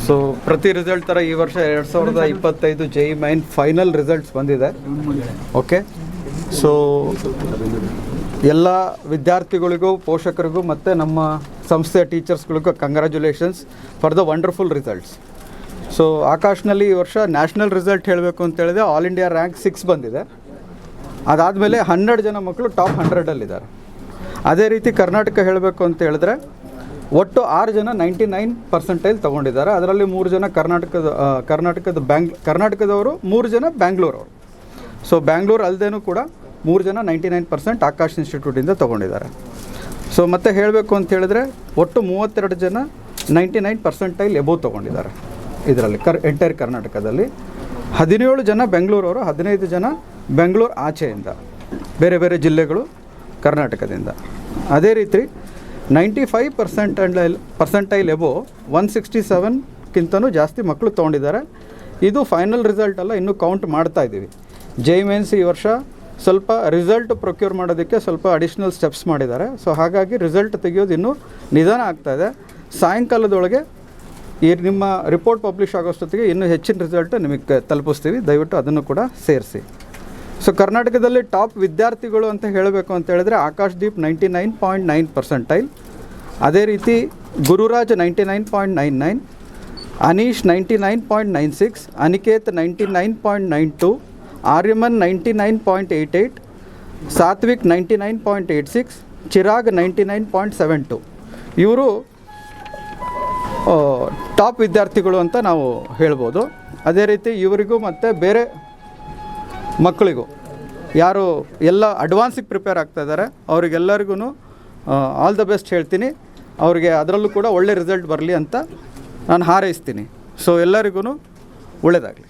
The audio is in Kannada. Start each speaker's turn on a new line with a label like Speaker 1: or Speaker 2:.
Speaker 1: ಸೊ ಪ್ರತಿ ರಿಸಲ್ಟ್ ಥರ ಈ ವರ್ಷ 2025 JEE ಮೈನ್ ಫೈನಲ್ ರಿಸಲ್ಟ್ಸ್ ಬಂದಿದೆ. ಓಕೆ, ಸೊ ಎಲ್ಲ ವಿದ್ಯಾರ್ಥಿಗಳಿಗೂ, ಪೋಷಕರಿಗೂ ಮತ್ತು ನಮ್ಮ ಸಂಸ್ಥೆಯ ಟೀಚರ್ಸ್ಗಳಿಗೂ congratulations for the wonderful results. So ಆಕಾಶ್ನಲ್ಲಿ ಈ ವರ್ಷ ನ್ಯಾಷನಲ್ ರಿಸಲ್ಟ್ ಹೇಳಬೇಕು ಅಂತ ಹೇಳಿದ್ರೆ ಆಲ್ ಇಂಡಿಯಾ ರ್ಯಾಂಕ್ 6 ಬಂದಿದೆ. ಅದಾದಮೇಲೆ 12 ಜನ ಮಕ್ಕಳು ಟಾಪ್ 100ಅಲ್ಲಿದ್ದಾರೆ. ಅದೇ ರೀತಿ ಕರ್ನಾಟಕ ಹೇಳಬೇಕು ಅಂತ ಹೇಳಿದ್ರೆ ಒಟ್ಟು 6 ಜನ 99% ತೊಗೊಂಡಿದ್ದಾರೆ. ಅದರಲ್ಲಿ 3 ಜನ ಕರ್ನಾಟಕದವರು, 3 ಜನ ಬ್ಯಾಂಗ್ಳೂರವರು. ಸೊ ಬ್ಯಾಂಗ್ಳೂರು ಅಲ್ಲದೇನೂ ಕೂಡ 3 ಜನ 99% ಆಕಾಶ್ ಇನ್ಸ್ಟಿಟ್ಯೂಟಿಂದ ತೊಗೊಂಡಿದ್ದಾರೆ. ಸೊ ಮತ್ತೆ ಹೇಳಬೇಕು ಅಂತ ಹೇಳಿದ್ರೆ ಒಟ್ಟು 32 ಜನ 99% ಎಬೋವ್ ತೊಗೊಂಡಿದ್ದಾರೆ. ಇದರಲ್ಲಿ ಎಂಟೈರ್ ಕರ್ನಾಟಕದಲ್ಲಿ 17 ಜನ ಬೆಂಗಳೂರವರು, 15 ಜನ ಬೆಂಗಳೂರು ಆಚೆಯಿಂದ, ಬೇರೆ ಬೇರೆ ಜಿಲ್ಲೆಗಳು ಕರ್ನಾಟಕದಿಂದ. ಅದೇ ರೀತಿ 95% ಎಬೋವ್ 167ಕ್ಕಿಂತನೂ ಜಾಸ್ತಿ ಮಕ್ಕಳು ತೊಗೊಂಡಿದ್ದಾರೆ. ಇದು ಫೈನಲ್ ರಿಸಲ್ಟ್ ಅಲ್ಲ, ಇನ್ನೂ ಕೌಂಟ್ ಮಾಡ್ತಾ ಇದ್ದೀವಿ. JEE ಮೈನ್ಸ್ ಈ ವರ್ಷ ಸ್ವಲ್ಪ ರಿಸಲ್ಟ್ ಪ್ರೊಕ್ಯೂರ್ ಮಾಡೋದಕ್ಕೆ ಸ್ವಲ್ಪ ಅಡಿಷ್ನಲ್ ಸ್ಟೆಪ್ಸ್ ಮಾಡಿದ್ದಾರೆ. ಸೊ ಹಾಗಾಗಿ ರಿಸಲ್ಟ್ ತೆಗೆಯೋದು ಇನ್ನೂ ನಿಧಾನ ಆಗ್ತಾಯಿದೆ. ಸಾಯಂಕಾಲದೊಳಗೆ ನಿಮ್ಮ ರಿಪೋರ್ಟ್ ಪಬ್ಲಿಷ್ ಆಗೋಷ್ಟೊತ್ತಿಗೆ ಇನ್ನೂ ಹೆಚ್ಚಿನ ರಿಸಲ್ಟ್ ನಿಮಗೆ ತಲುಪಿಸ್ತೀವಿ. ದಯವಿಟ್ಟು ಅದನ್ನು ಕೂಡ ಸೇರಿಸಿ. ಸೊ ಕರ್ನಾಟಕದಲ್ಲಿ ಟಾಪ್ ವಿದ್ಯಾರ್ಥಿಗಳು ಅಂತ ಹೇಳಬೇಕು ಅಂತ ಹೇಳಿದ್ರೆ ಆಕಾಶ್ದೀಪ್ 99.9%, ಅದೇ ರೀತಿ ಗುರುರಾಜ್ 99.99, ಅನೀಶ್ 99.96, ಅನಿಕೇತ್ 99.92, ಆರ್ಯಮನ್ 99.88, ಸಾತ್ವಿಕ್ 99.86, ಚಿರಾಗ್ 99.72. ಇವರು ಟಾಪ್ ವಿದ್ಯಾರ್ಥಿಗಳು ಅಂತ ನಾವು ಹೇಳ್ಬೋದು. ಅದೇ ರೀತಿ ಇವರಿಗೂ ಮತ್ತು ಬೇರೆ ಮಕ್ಕಳಿಗೂ ಯಾರು ಎಲ್ಲ ಅಡ್ವಾನ್ಸಿಗೆ ಪ್ರಿಪೇರ್ ಆಗ್ತಾಯಿದ್ದಾರೆ ಅವರಿಗೆಲ್ಲರಿಗೂ ಆಲ್ ದ ಬೆಸ್ಟ್ ಹೇಳ್ತೀನಿ. ಅವರಿಗೆ ಅದರಲ್ಲೂ ಕೂಡ ಒಳ್ಳೆ ರಿಸಲ್ಟ್ ಬರಲಿ ಅಂತ ನಾನು ಹಾರೈಸ್ತೀನಿ. ಸೊ ಎಲ್ಲರಿಗೂ ಒಳ್ಳೆಯದಾಗಲಿ.